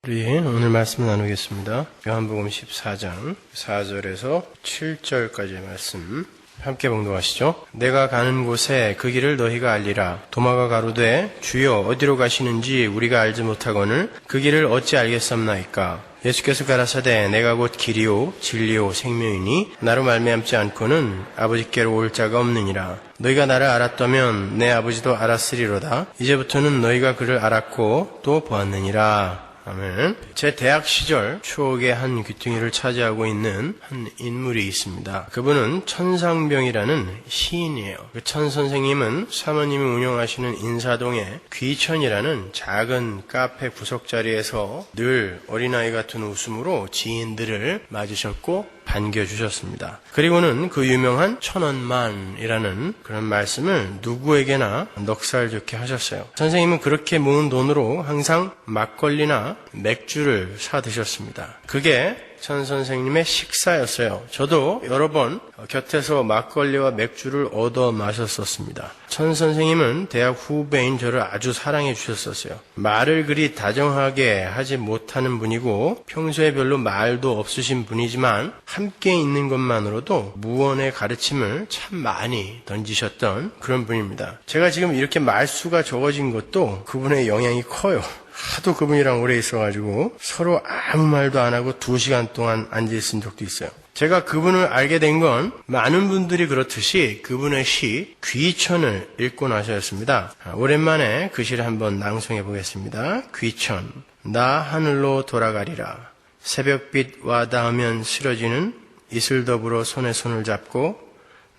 우리 오늘 말씀 나누겠습니다. 요한복음 14장 4절에서 7절까지의 말씀 함께 봉독하시죠. 내가 가는 곳에 그 길을 너희가 알리라. 도마가 가로되 주여 어디로 가시는지 우리가 알지 못하거늘 그 길을 어찌 알겠삼나이까. 예수께서 가라사대 내가 곧 길이요 진리요 생명이니 나로 말미암지 않고는 아버지께로 올 자가 없느니라. 너희가 나를 알았다면 내 아버지도 알았으리로다. 이제부터는 너희가 그를 알았고 또 보았느니라. 아멘. 제 대학 시절 추억의 한 귀퉁이를 차지하고 있는 한 인물이 있습니다. 그분은 천상병이라는 시인이에요. 그 천 선생님은 사모님이 운영하시는 인사동의 귀천이라는 작은 카페 구석자리에서 늘 어린아이 같은 웃음으로 지인들을 맞으셨고 반겨주셨습니다. 그리고는 그 유명한 천원만이라는 그런 말씀을 누구에게나 넉살 좋게 하셨어요. 선생님은 그렇게 모은 돈으로 항상 막걸리나 맥주를 사 드셨습니다. 그게 천 선생님의 식사였어요. 저도 여러 번 곁에서 막걸리와 맥주를 얻어 마셨었습니다. 천 선생님은 대학 후배인 저를 아주 사랑해 주셨었어요. 말을 그리 다정하게 하지 못하는 분이고 평소에 별로 말도 없으신 분이지만 함께 있는 것만으로도 무언의 가르침을 참 많이 던지셨던 그런 분입니다. 제가 지금 이렇게 말수가 적어진 것도 그분의 영향이 커요. 하도 그분이랑 오래 있어가지고 서로 아무 말도 안 하고 2시간 동안 앉아있은 적도 있어요. 제가 그분을 알게 된 건 많은 분들이 그렇듯이 그분의 시 귀천을 읽고 나서였습니다. 오랜만에 그 시를 한번 낭송해 보겠습니다. 귀천. 나 하늘로 돌아가리라. 새벽빛 와 닿으면 쓰러지는 이슬 더불어 손에 손을 잡고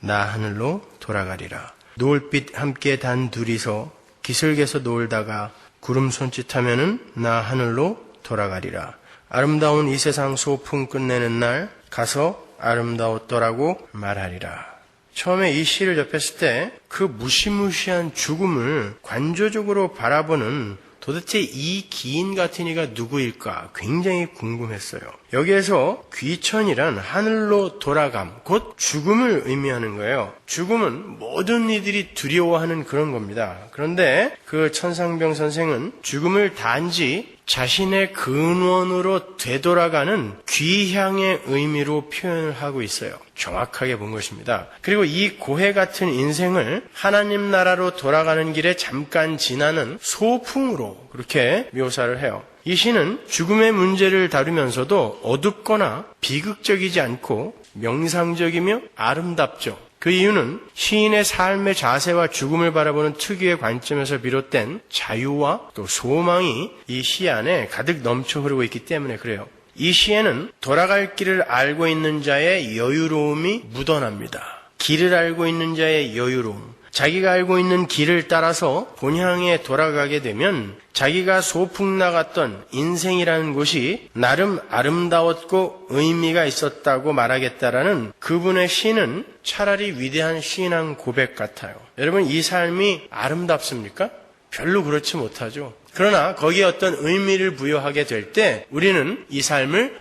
나 하늘로 돌아가리라. 노을빛 함께 단 둘이서 기슭에서 놀다가 구름 손짓하면은 나 하늘로 돌아가리라. 아름다운 이 세상 소풍 끝내는 날 가서 아름다웠더라고 말하리라. 처음에 이 시를 접했을 때 그 무시무시한 죽음을 관조적으로 바라보는 도대체 이 기인 같은 이가 누구일까 굉장히 궁금했어요. 여기에서 귀천이란 하늘로 돌아감, 곧 죽음을 의미하는 거예요. 죽음은 모든 이들이 두려워하는 그런 겁니다. 그런데 그 천상병 선생은 죽음을 단지 자신의 근원으로 되돌아가는 귀향의 의미로 표현을 하고 있어요. 정확하게 본 것입니다. 그리고 이 고해 같은 인생을 하나님 나라로 돌아가는 길에 잠깐 지나는 소풍으로 그렇게 묘사를 해요. 이 시는 죽음의 문제를 다루면서도 어둡거나 비극적이지 않고 명상적이며 아름답죠. 그 이유는 시인의 삶의 자세와 죽음을 바라보는 특유의 관점에서 비롯된 자유와 또 소망이 이 시 안에 가득 넘쳐 흐르고 있기 때문에 그래요. 이 시에는 돌아갈 길을 알고 있는 자의 여유로움이 묻어납니다. 길을 알고 있는 자의 여유로움. 자기가 알고 있는 길을 따라서 본향에 돌아가게 되면 자기가 소풍 나갔던 인생이라는 곳이 나름 아름다웠고 의미가 있었다고 말하겠다라는 그분의 시는 차라리 위대한 시인한 고백 같아요. 여러분, 이 삶이 아름답습니까? 별로 그렇지 못하죠. 그러나 거기에 어떤 의미를 부여하게 될 때 우리는 이 삶을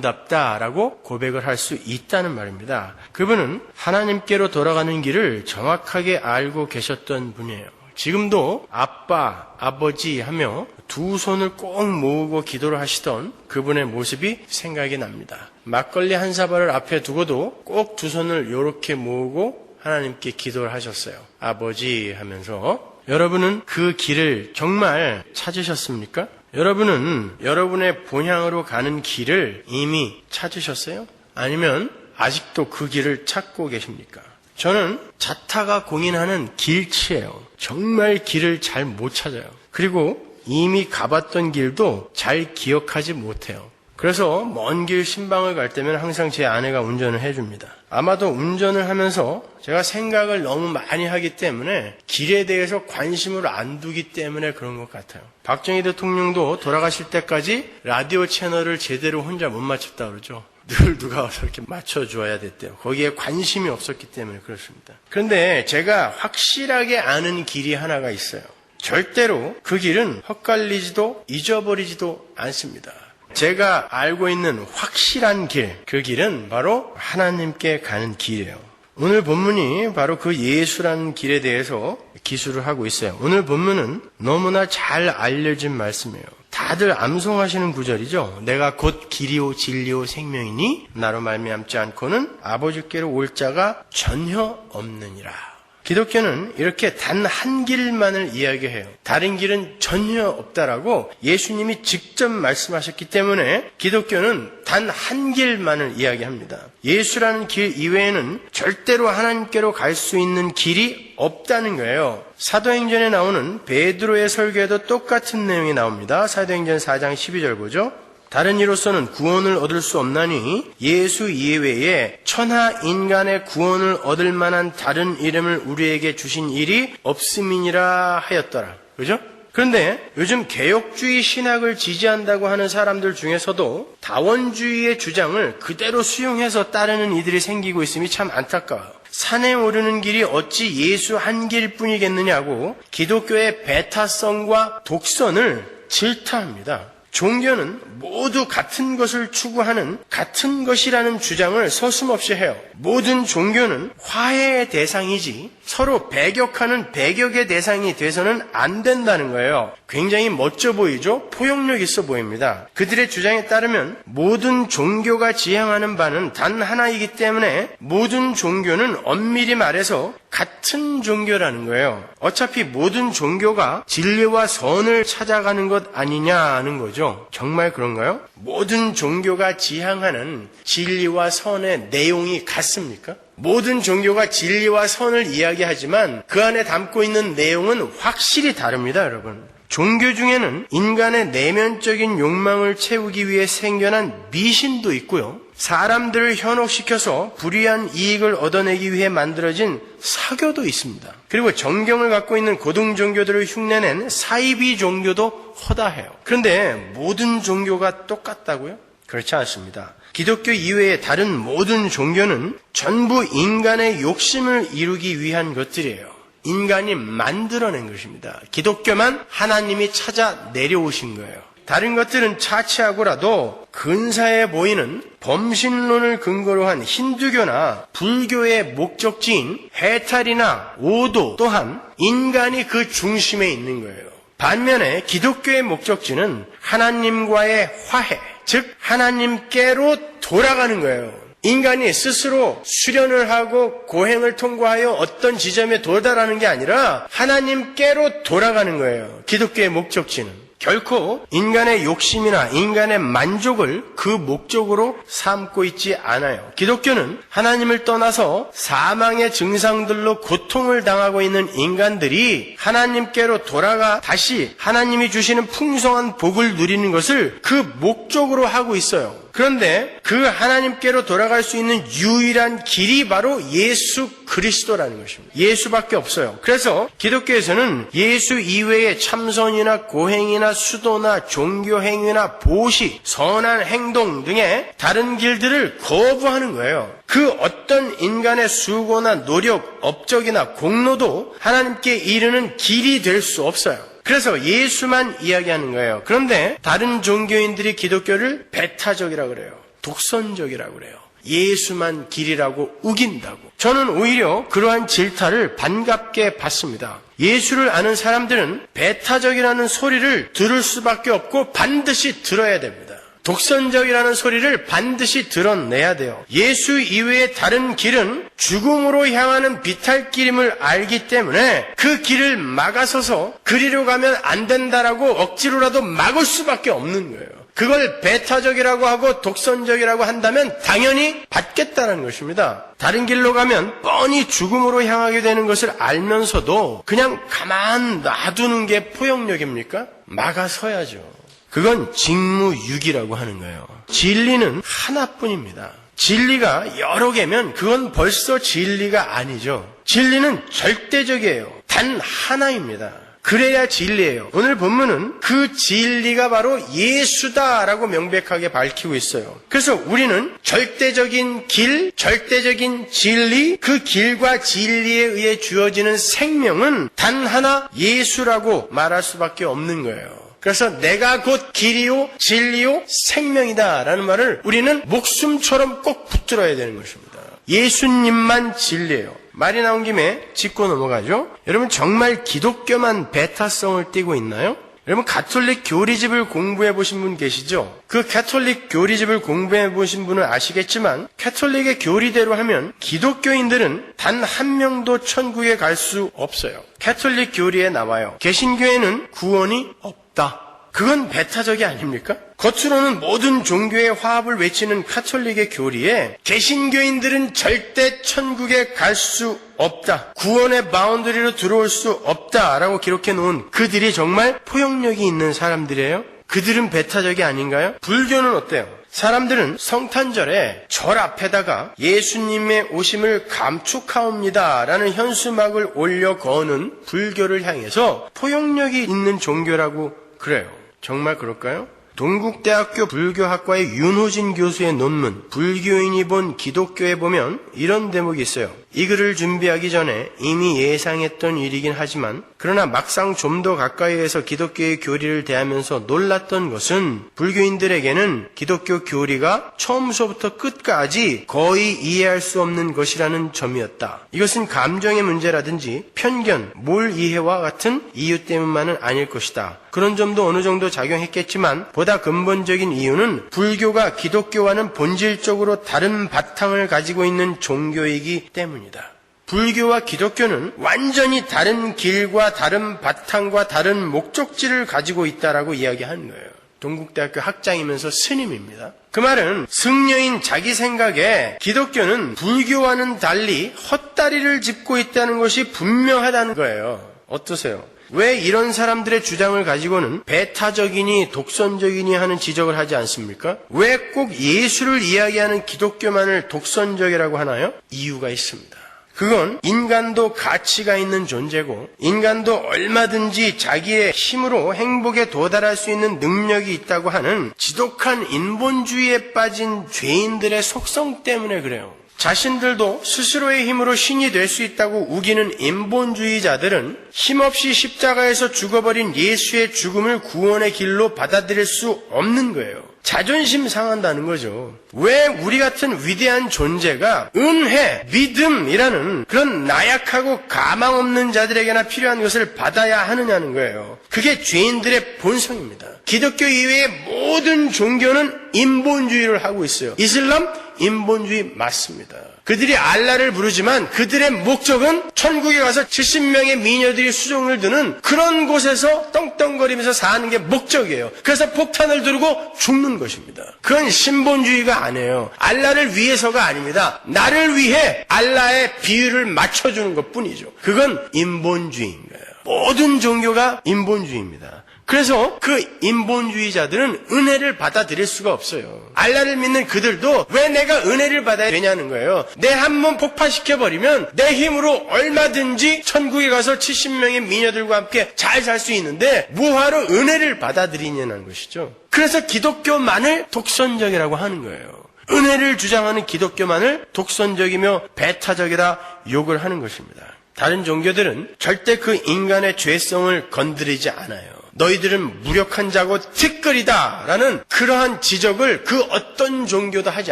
아름답다라고 고백을 할 수 있다는 말입니다. 그분은 하나님께로 돌아가는 길을 정확하게 알고 계셨던 분이에요. 지금도 아빠, 아버지 하며 두 손을 꼭 모으고 기도를 하시던 그분의 모습이 생각이 납니다. 막걸리 한 사발을 앞에 두고도 꼭 두 손을 이렇게 모으고 하나님께 기도를 하셨어요. 아버지 하면서. 여러분은 그 길을 정말 찾으셨습니까? 여러분은 여러분의 본향으로 가는 길을 이미 찾으셨어요? 아니면 아직도 그 길을 찾고 계십니까? 저는 자타가 공인하는 길치예요. 정말 길을 잘 못 찾아요. 그리고 이미 가봤던 길도 잘 기억하지 못해요. 그래서 먼 길 신방을 갈 때면 항상 제 아내가 운전을 해줍니다. 아마도 운전을 하면서 제가 생각을 너무 많이 하기 때문에 길에 대해서 관심을 안 두기 때문에 그런 것 같아요. 박정희 대통령도 돌아가실 때까지 라디오 채널을 제대로 혼자 못 맞췄다 그러죠. 늘 누가 와서 이렇게 맞춰줘야 됐대요. 거기에 관심이 없었기 때문에 그렇습니다. 그런데 제가 확실하게 아는 길이 하나가 있어요. 절대로 그 길은 헛갈리지도 잊어버리지도 않습니다. 제가 알고 있는 확실한 길, 그 길은 바로 하나님께 가는 길이에요. 오늘 본문이 바로 그 예수라는 길에 대해서 기술을 하고 있어요. 오늘 본문은 너무나 잘 알려진 말씀이에요. 다 다들 암송하시는 구절이죠. 내가 곧 길이요 진리요 생명이니 나로 말미암지 않고는 아버지께로 올 자가 전혀 없느니라. 기독교는 이렇게 단 한 길만을 이야기해요. 다른 길은 전혀 없다라고 예수님이 직접 말씀하셨기 때문에 기독교는 단 한 길만을 이야기합니다. 예수라는 길 이외에는 절대로 하나님께로 갈 수 있는 길이 없다는 거예요. 사도행전에 나오는 베드로의 설교에도 똑같은 내용이 나옵니다. 사도행전 4장 12절 보죠. 다른 이로서는 구원을 얻을 수 없나니 예수 이외에 천하 인간의 구원을 얻을 만한 다른 이름을 우리에게 주신 일이 없음이니라 하였더라. 그죠? 그런데 요즘 개혁주의 신학을 지지한다고 하는 사람들 중에서도 다원주의의 주장을 그대로 수용해서 따르는 이들이 생기고 있음이 참 안타까워요. 산에 오르는 길이 어찌 예수 한 길뿐이겠느냐고 기독교의 배타성과 독선을 질타합니다. 종교는 모두 같은 것을 추구하는 같은 것이라는 주장을 서슴없이 해요. 모든 종교는 화해의 대상이지 서로 배격하는 배격의 대상이 돼서는 안 된다는 거예요. 굉장히 멋져 보이죠? 포용력 있어 보입니다. 그들의 주장에 따르면 모든 종교가 지향하는 바는 단 하나이기 때문에 모든 종교는 엄밀히 말해서 같은 종교라는 거예요. 어차피 모든 종교가 진리와 선을 찾아가는 것 아니냐는 거죠. 정말 그런가요? 모든 종교가 지향하는 진리와 선의 내용이 같습니까? 모든 종교가 진리와 선을 이야기하지만 그 안에 담고 있는 내용은 확실히 다릅니다, 여러분. 종교 중에는 인간의 내면적인 욕망을 채우기 위해 생겨난 미신도 있고요. 사람들을 현혹시켜서 불이한 이익을 얻어내기 위해 만들어진 사교도 있습니다. 그리고 정경을 갖고 있는 고등 종교들을 흉내낸 사이비 종교도 허다해요. 그런데 모든 종교가 똑같다고요? 그렇지 않습니다. 기독교 이외의 다른 모든 종교는 전부 인간의 욕심을 이루기 위한 것들이에요. 인간이 만들어낸 것입니다. 기독교만 하나님이 찾아 내려오신 거예요. 다른 것들은 차치하고라도 근사해 보이는 범신론을 근거로 한 힌두교나 불교의 목적지인 해탈이나 오도 또한 인간이 그 중심에 있는 거예요. 반면에 기독교의 목적지는 하나님과의 화해, 즉 하나님께로 돌아가는 거예요. 인간이 스스로 수련을 하고 고행을 통과하여 어떤 지점에 도달하는 게 아니라 하나님께로 돌아가는 거예요. 기독교의 목적지는. 결코 인간의 욕심이나 인간의 만족을 그 목적으로 삼고 있지 않아요. 기독교는 하나님을 떠나서 사망의 증상들로 고통을 당하고 있는 인간들이 하나님께로 돌아가 다시 하나님이 주시는 풍성한 복을 누리는 것을 그 목적으로 하고 있어요. 그런데 그 하나님께로 돌아갈 수 있는 유일한 길이 바로 예수 그리스도라는 것입니다. 예수밖에 없어요. 그래서 기독교에서는 예수 이외의 참선이나 고행이나 수도나 종교행위나 보시, 선한 행동 등의 다른 길들을 거부하는 거예요. 그 어떤 인간의 수고나 노력, 업적이나 공로도 하나님께 이르는 길이 될 수 없어요. 그래서 예수만 이야기하는 거예요. 그런데 다른 종교인들이 기독교를 배타적이라고 그래요. 독선적이라고 그래요. 예수만 길이라고 우긴다고. 저는 오히려 그러한 질타를 반갑게 받습니다. 예수를 아는 사람들은 배타적이라는 소리를 들을 수밖에 없고 반드시 들어야 됩니다. 독선적이라는 소리를 반드시 드러내야 돼요. 예수 이외의 다른 길은 죽음으로 향하는 비탈길임을 알기 때문에 그 길을 막아서서 그리로 가면 안 된다라고 억지로라도 막을 수밖에 없는 거예요. 그걸 배타적이라고 하고 독선적이라고 한다면 당연히 받겠다는 것입니다. 다른 길로 가면 뻔히 죽음으로 향하게 되는 것을 알면서도 그냥 가만 놔두는 게 포용력입니까? 막아서야죠. 그건 직무유기라고 하는 거예요. 진리는 하나뿐입니다. 진리가 여러 개면 그건 벌써 진리가 아니죠. 진리는 절대적이에요. 단 하나입니다. 그래야 진리예요. 오늘 본문은 그 진리가 바로 예수다라고 명백하게 밝히고 있어요. 그래서 우리는 절대적인 길, 절대적인 진리, 그 길과 진리에 의해 주어지는 생명은 단 하나 예수라고 말할 수밖에 없는 거예요. 그래서 내가 곧 길이요 진리요 생명이다 라는 말을 우리는 목숨처럼 꼭 붙들어야 되는 것입니다. 예수님만 진리예요. 말이 나온 김에 짚고 넘어가죠. 여러분 정말 기독교만 배타성을 띠고 있나요? 여러분 가톨릭 교리집을 공부해 보신 분 계시죠? 그 가톨릭 교리집을 공부해 보신 분은 아시겠지만 가톨릭의 교리대로 하면 기독교인들은 단 한 명도 천국에 갈 수 없어요. 가톨릭 교리에 나와요. 개신교에는 구원이 없다. 그건 배타적이 아닙니까? 겉으로는 모든 종교의 화합을 외치는 가톨릭의 교리에 개신교인들은 절대 천국에 갈 수 없다. 구원의 바운더리로 들어올 수 없다라고 기록해 놓은 그들이 정말 포용력이 있는 사람들이에요? 그들은 배타적이 아닌가요? 불교는 어때요? 사람들은 성탄절에 절 앞에다가 예수님의 오심을 감축하옵니다 라는 현수막을 올려 거는 불교를 향해서 포용력이 있는 종교라고 그래요. 정말 그럴까요? 동국대학교 불교학과의 윤호진 교수의 논문 불교인이 본 기독교에 보면 이런 대목이 있어요. 이 글을 준비하기 전에 이미 예상했던 일이긴 하지만 그러나 막상 좀 더 가까이에서 기독교의 교리를 대하면서 놀랐던 것은 불교인들에게는 기독교 교리가 처음서부터 끝까지 거의 이해할 수 없는 것이라는 점이었다. 이것은 감정의 문제라든지 편견, 몰이해와 같은 이유 때문만은 아닐 것이다. 그런 점도 어느 정도 작용했겠지만 보다 근본적인 이유는 불교가 기독교와는 본질적으로 다른 바탕을 가지고 있는 종교이기 때문이다. 불교와 기독교는 완전히 다른 길과 다른 바탕과 다른 목적지를 가지고 있다라고 이야기하는 거예요. 동국대학교 학장이면서 스님입니다. 그 말은 승려인 자기 생각에 기독교는 불교와는 달리 헛다리를 짚고 있다는 것이 분명하다는 거예요. 어떠세요? 왜 이런 사람들의 주장을 가지고는 배타적이니 독선적이니 하는 지적을 하지 않습니까? 왜 꼭 예수를 이야기하는 기독교만을 독선적이라고 하나요? 이유가 있습니다. 그건 인간도 가치가 있는 존재고 인간도 얼마든지 자기의 힘으로 행복에 도달할 수 있는 능력이 있다고 하는 지독한 인본주의에 빠진 죄인들의 속성 때문에 그래요. 자신들도 스스로의 힘으로 신이 될 수 있다고 우기는 인본주의자들은 힘없이 십자가에서 죽어버린 예수의 죽음을 구원의 길로 받아들일 수 없는 거예요. 자존심 상한다는 거죠. 왜 우리 같은 위대한 존재가 은혜, 믿음이라는 그런 나약하고 가망 없는 자들에게나 필요한 것을 받아야 하느냐는 거예요. 그게 죄인들의 본성입니다. 기독교 이외의 모든 종교는 인본주의를 하고 있어요. 이슬람 인본주의 맞습니다. 그들이 알라를 부르지만 그들의 목적은 천국에 가서 70명의 미녀들이 수종을 드는 그런 곳에서 떵떵거리면서 사는 게 목적이에요. 그래서 폭탄을 들고 죽는 것입니다. 그건 신본주의가 아니에요. 알라를 위해서가 아닙니다. 나를 위해 알라의 비율을 맞춰주는 것뿐이죠. 그건 인본주의인 거예요. 모든 종교가 인본주의입니다. 그래서 그 인본주의자들은 은혜를 받아들일 수가 없어요. 알라를 믿는 그들도 왜 내가 은혜를 받아야 되냐는 거예요. 내 한 번 폭파시켜버리면 내 힘으로 얼마든지 천국에 가서 70명의 미녀들과 함께 잘 살 수 있는데 뭐하러 은혜를 받아들이냐는 것이죠. 그래서 기독교만을 독선적이라고 하는 거예요. 은혜를 주장하는 기독교만을 독선적이며 배타적이라 욕을 하는 것입니다. 다른 종교들은 절대 그 인간의 죄성을 건드리지 않아요. 너희들은 무력한 자고 티끌이다 라는 그러한 지적을 그 어떤 종교도 하지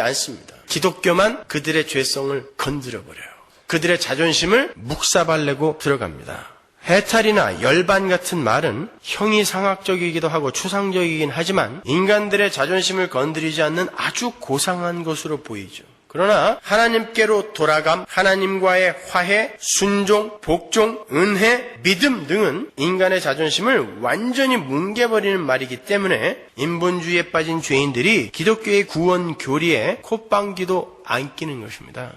않습니다. 기독교만 그들의 죄성을 건드려버려요. 그들의 자존심을 묵사발내고 들어갑니다. 해탈이나 열반 같은 말은 형이상학적이기도 하고 추상적이긴 하지만 인간들의 자존심을 건드리지 않는 아주 고상한 것으로 보이죠. 그러나 하나님께로 돌아감, 하나님과의 화해, 순종, 복종, 은혜, 믿음 등은 인간의 자존심을 완전히 뭉개버리는 말이기 때문에 인본주의에 빠진 죄인들이 기독교의 구원 교리에 콧방귀도 안 끼는 것입니다.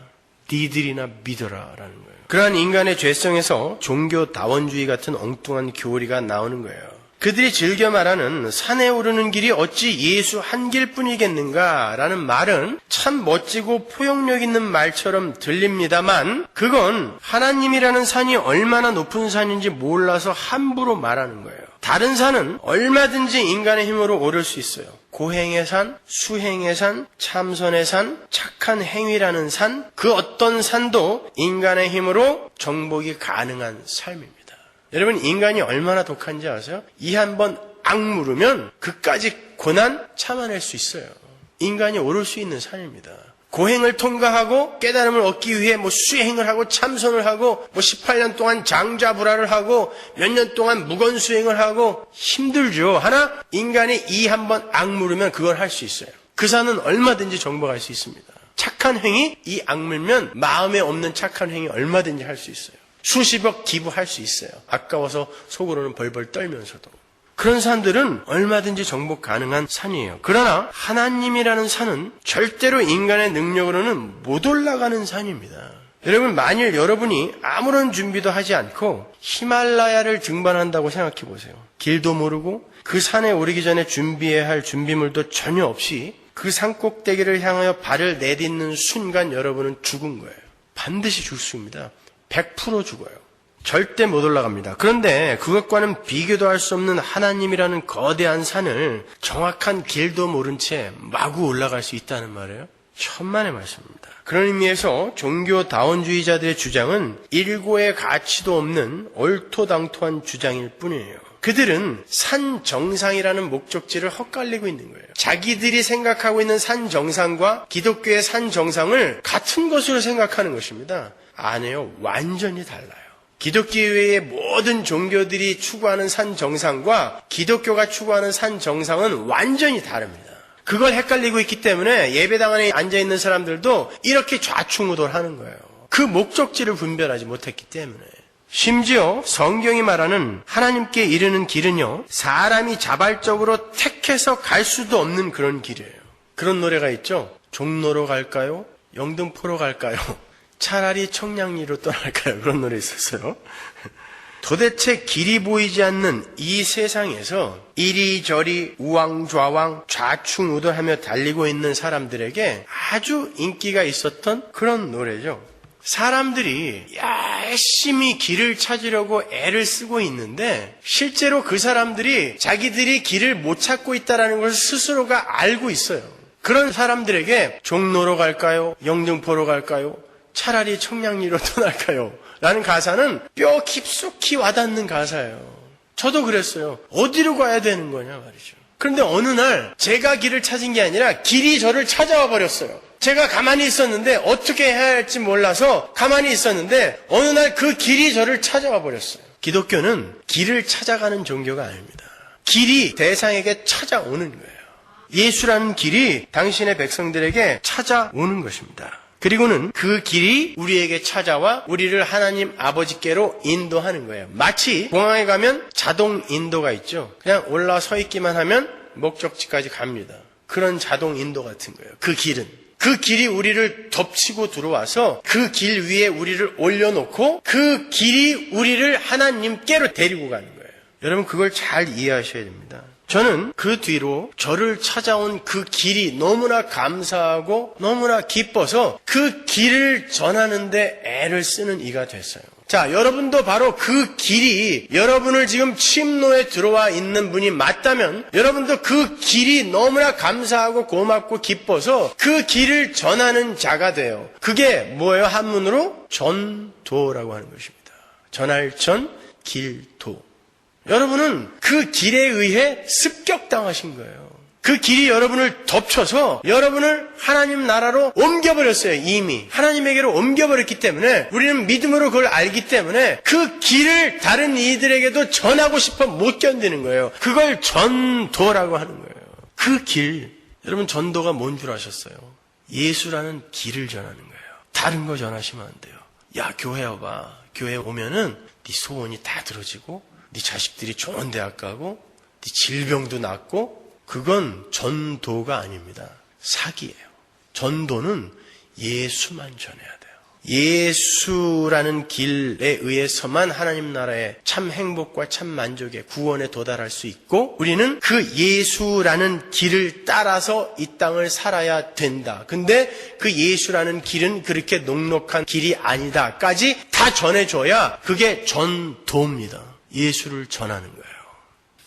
니들이나 믿어라라는 거예요. 그러한 인간의 죄성에서 종교다원주의 같은 엉뚱한 교리가 나오는 거예요. 그들이 즐겨 말하는 산에 오르는 길이 어찌 예수 한 길뿐이겠는가 라는 말은 참 멋지고 포용력 있는 말처럼 들립니다만 그건 하나님이라는 산이 얼마나 높은 산인지 몰라서 함부로 말하는 거예요. 다른 산은 얼마든지 인간의 힘으로 오를 수 있어요. 고행의 산, 수행의 산, 참선의 산, 착한 행위라는 산, 그 어떤 산도 인간의 힘으로 정복이 가능한 삶입니다. 여러분 인간이 얼마나 독한지 아세요? 이 한 번 악물으면 그까지 고난 참아낼 수 있어요. 인간이 오를 수 있는 산입니다. 고행을 통과하고 깨달음을 얻기 위해 수행을 하고 참선을 하고 18년 동안 장자불화를 하고 몇 년 동안 무건수행을 하고 힘들죠. 하나 인간이 이 한번 악물으면 그걸 할 수 있어요. 그 산은 얼마든지 정복할 수 있습니다. 착한 행위, 이 악물면 마음에 없는 착한 행위 얼마든지 할 수 있어요. 수십억 기부할 수 있어요. 아까워서 속으로는 벌벌 떨면서도. 그런 산들은 얼마든지 정복 가능한 산이에요. 그러나 하나님이라는 산은 절대로 인간의 능력으로는 못 올라가는 산입니다. 여러분, 만일 여러분이 아무런 준비도 하지 않고 히말라야를 등반한다고 생각해 보세요. 길도 모르고 그 산에 오르기 전에 준비해야 할 준비물도 전혀 없이 그 산 꼭대기를 향하여 발을 내딛는 순간 여러분은 죽은 거예요. 반드시 죽습니다. 100% 죽어요. 절대 못 올라갑니다. 그런데 그것과는 비교도 할 수 없는 하나님이라는 거대한 산을 정확한 길도 모른 채 마구 올라갈 수 있다는 말이에요. 천만의 말씀입니다. 그런 의미에서 종교다원주의자들의 주장은 일고의 가치도 없는 얼토당토한 주장일 뿐이에요. 그들은 산 정상이라는 목적지를 헛갈리고 있는 거예요. 자기들이 생각하고 있는 산 정상과 기독교의 산 정상을 같은 것으로 생각하는 것입니다. 아니에요. 완전히 달라요. 기독교의 모든 종교들이 추구하는 산 정상과 기독교가 추구하는 산 정상은 완전히 다릅니다. 그걸 헷갈리고 있기 때문에 예배당 안에 앉아있는 사람들도 이렇게 좌충우돌하는 거예요. 그 목적지를 분별하지 못했기 때문에. 심지어 성경이 말하는 하나님께 이르는 길은요, 사람이 자발적으로 택해서 갈 수도 없는 그런 길이에요. 그런 노래가 있죠. 종로로 갈까요? 영등포로 갈까요? 차라리 청량리로 떠날까요? 그런 노래 있었어요. 도대체 길이 보이지 않는 이 세상에서 이리저리 우왕좌왕 좌충우돌하며 달리고 있는 사람들에게 아주 인기가 있었던 그런 노래죠. 사람들이 열심히 길을 찾으려고 애를 쓰고 있는데 실제로 그 사람들이 자기들이 길을 못 찾고 있다는 것을 스스로가 알고 있어요. 그런 사람들에게 종로로 갈까요? 영등포로 갈까요? 차라리 청량리로 떠날까요? 라는 가사는 뼈 깊숙이 와닿는 가사예요. 저도 그랬어요. 어디로 가야 되는 거냐 말이죠. 그런데 어느 날 제가 길을 찾은 게 아니라 길이 저를 찾아와 버렸어요. 제가 가만히 있었는데 어떻게 해야 할지 몰라서 가만히 있었는데 어느 날 그 길이 저를 찾아와 버렸어요. 기독교는 길을 찾아가는 종교가 아닙니다. 길이 대상에게 찾아오는 거예요. 예수라는 길이 당신의 백성들에게 찾아오는 것입니다. 그리고는 그 길이 우리에게 찾아와 우리를 하나님 아버지께로 인도하는 거예요. 마치 공항에 가면 자동 인도가 있죠. 그냥 올라서 있기만 하면 목적지까지 갑니다. 그런 자동 인도 같은 거예요. 그 길은. 그 길이 우리를 덮치고 들어와서 그 길 위에 우리를 올려놓고 그 길이 우리를 하나님께로 데리고 가는 거예요. 여러분 그걸 잘 이해하셔야 됩니다. 저는 그 뒤로 저를 찾아온 그 길이 너무나 감사하고 너무나 기뻐서 그 길을 전하는데 애를 쓰는 이가 됐어요. 자, 여러분도 바로 그 길이 여러분을 지금 침노에 들어와 있는 분이 맞다면 여러분도 그 길이 너무나 감사하고 고맙고 기뻐서 그 길을 전하는 자가 돼요. 그게 뭐예요? 한문으로 전도라고 하는 것입니다. 전할 전, 길도. 여러분은 그 길에 의해 습격당하신 거예요. 그 길이 여러분을 덮쳐서 여러분을 하나님 나라로 옮겨버렸어요. 이미 하나님에게로 옮겨버렸기 때문에 우리는 믿음으로 그걸 알기 때문에 그 길을 다른 이들에게도 전하고 싶어 못 견디는 거예요. 그걸 전도라고 하는 거예요. 그 길, 여러분 전도가 뭔 줄 아셨어요? 예수라는 길을 전하는 거예요. 다른 거 전하시면 안 돼요. 야, 교회 와봐. 교회 오면은 네 소원이 다 들어지고 네 자식들이 좋은 대학 가고 네 질병도 낫고. 그건 전도가 아닙니다. 사기예요. 전도는 예수만 전해야 돼요. 예수라는 길에 의해서만 하나님 나라의 참 행복과 참 만족의 구원에 도달할 수 있고 우리는 그 예수라는 길을 따라서 이 땅을 살아야 된다. 근데 그 예수라는 길은 그렇게 녹록한 길이 아니다까지 다 전해줘야 그게 전도입니다. 예수를 전하는 거예요.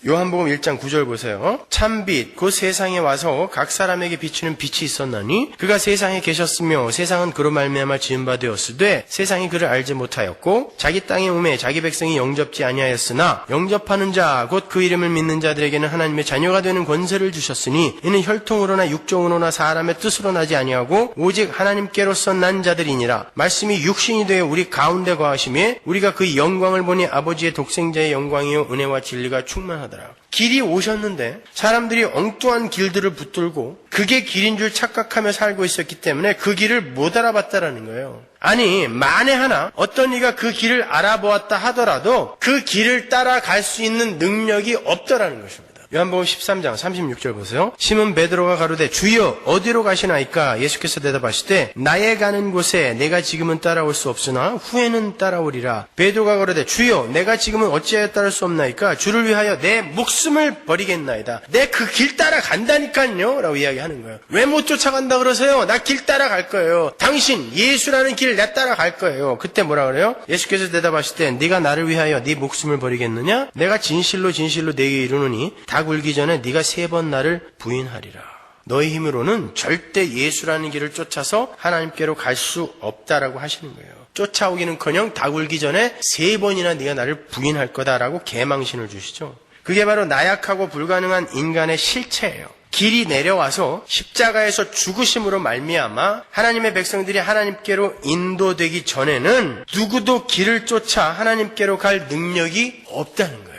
요한복음 1장 9절 보세요. 참빛 곧 세상에 와서 각 사람에게 비추는 빛이 있었나니 그가 세상에 계셨으며 세상은 그로 말미암아 지은 바 되었으되 세상이 그를 알지 못하였고 자기 땅에 오매 자기 백성이 영접지 아니하였으나 영접하는 자 곧 그 이름을 믿는 자들에게는 하나님의 자녀가 되는 권세를 주셨으니 이는 혈통으로나 육종으로나 사람의 뜻으로 나지 아니하고 오직 하나님께로서 난 자들이니라. 말씀이 육신이 되어 우리 가운데 거하심에 우리가 그 영광을 보니 아버지의 독생자의 영광이요 은혜와 진리가 충만하더라. 길이 오셨는데 사람들이 엉뚱한 길들을 붙들고 그게 길인 줄 착각하며 살고 있었기 때문에 그 길을 못 알아봤다라는 거예요. 아니, 만에 하나 어떤 이가 그 길을 알아보았다 하더라도 그 길을 따라갈 수 있는 능력이 없더라는 것입니다. 요한복음 13장 36절 보세요. 시몬 베드로가 가로되 주여 어디로 가시나이까? 예수께서 대답하시되 나의 가는 곳에 내가 지금은 따라올 수 없으나 후에는 따라오리라. 베드로가 가로되 주여 내가 지금은 어찌하여 따를 수 없나이까? 주를 위하여 내 목숨을 버리겠나이다. 내 그 길 따라간다니까요 라고 이야기하는 거예요. 왜 못 쫓아간다 그러세요? 나 길 따라갈 거예요. 당신 예수라는 길 내 따라갈 거예요. 그때 뭐라 그래요? 예수께서 대답하시되 네가 나를 위하여 네 목숨을 버리겠느냐? 내가 진실로 진실로 네게 이르노니 닭 울기 전에 네가 3번 나를 부인하리라. 너의 힘으로는 절대 예수라는 길을 쫓아서 하나님께로 갈 수 없다라고 하시는 거예요. 쫓아오기는커녕 닭 울기 전에 3번이나 네가 나를 부인할 거다라고 계망신을 주시죠. 그게 바로 나약하고 불가능한 인간의 실체예요. 길이 내려와서 십자가에서 죽으심으로 말미암아 하나님의 백성들이 하나님께로 인도되기 전에는 누구도 길을 쫓아 하나님께로 갈 능력이 없다는 거예요.